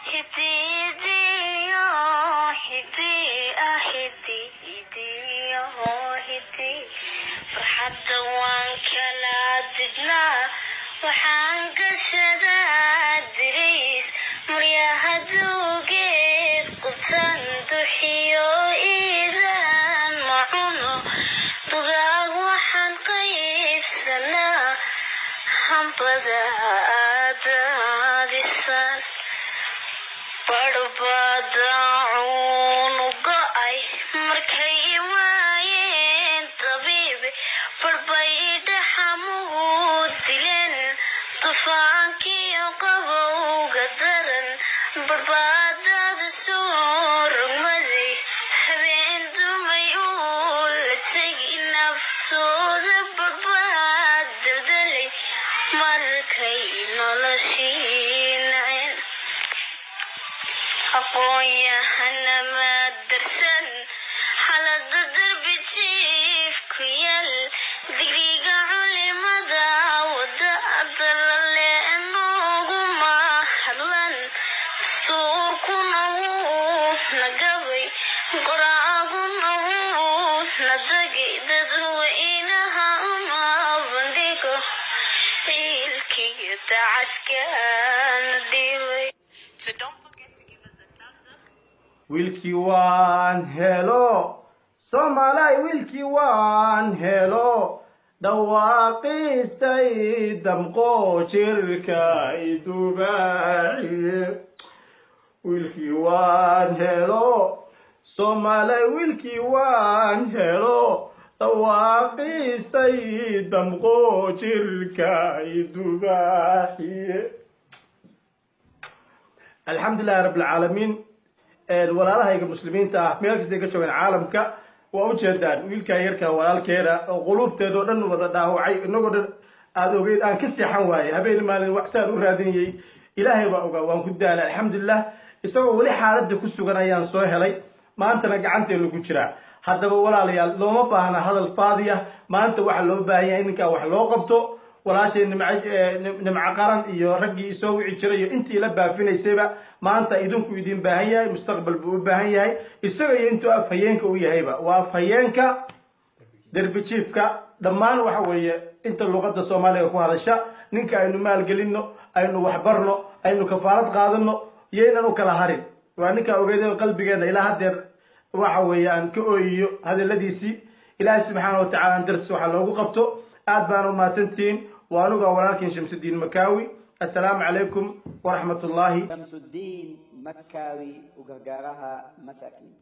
هدي هدي أهدي هدي هدي فرحة وانك لا تجنا وحان قشدا دريس مريا هدوغي قبطان دحيو إذان معونو ضغاق وحان قيب سنة هم بدا دادسان بردعون قاي مركي واين طبيبي بربيد حمود دلين طفانكي قبو قدرن برباد السور مذي حبين دميول تسقي نفتوذ برباد دلدلي مركي نلشين عين أقويا أنا ما درسن على الدرب تشيف كيال دقيقة علي مدى ودا أدر لأنه ما حلن سور كنو نقبي قراء كنو ندقي ددو إنها ما بنديكو إلكي تعسكان ديوي. So don't forget to give us a thumbs up. Wilkie one hello Somalay Wilkie one hello دواقي سيدم قوشركا يدوباي Wilkie one hello Somalay Wilkie one hello دواقي سيدم قوشركا يدوباي الحمد لله رب العالمين الولاalaha muslimiinta meel kasta ka joogan caalamka waa u jeedaan wiilka yarka walaalkeena oo qulubteedo dhan wada dhaawacay inagoo dhan aad ogeyd aan ka seexan waayay habeen maalin wax saad u raadinayay ilaahay baa ogaa waan ku daalay alxamdulillah isagoo wali xaaladda ku sugan ayaan soo helay maantana gacanteena lagu jiraa haddaba walaalayaal looma baahna hadal faadiya maanta waxa loo baahan yahay ninka wax loo qabto walaashay nimca qaran iyo raggii soo wici jiray iyo intii la baafinaysayba maanta idinku idin baahan yahay mustaqbal buu u baahan yahay isaga iyo intuu afhayeenka u yahayba waa afhayeenka derbi jiifka dhammaan waxa weeye inta luqadda soomaaliga ku hadasha ninka aynu maalgelinno aynu waxbarno aynu kafaarad qaadano iyo inaan u kala harin waa ninka ogeydeen qalbigeena ilaa hadeer waxa weeye aan ka ooyiyo hadaladiisii ilaahay subxaanahu watacaala dartiis waxa loogu qabto aad baan u mahadsantihiin وأنا ولكن شمس الدين مكاوي السلام عليكم ورحمة الله. شمس الدين مكاوي وقرقرها مساكين.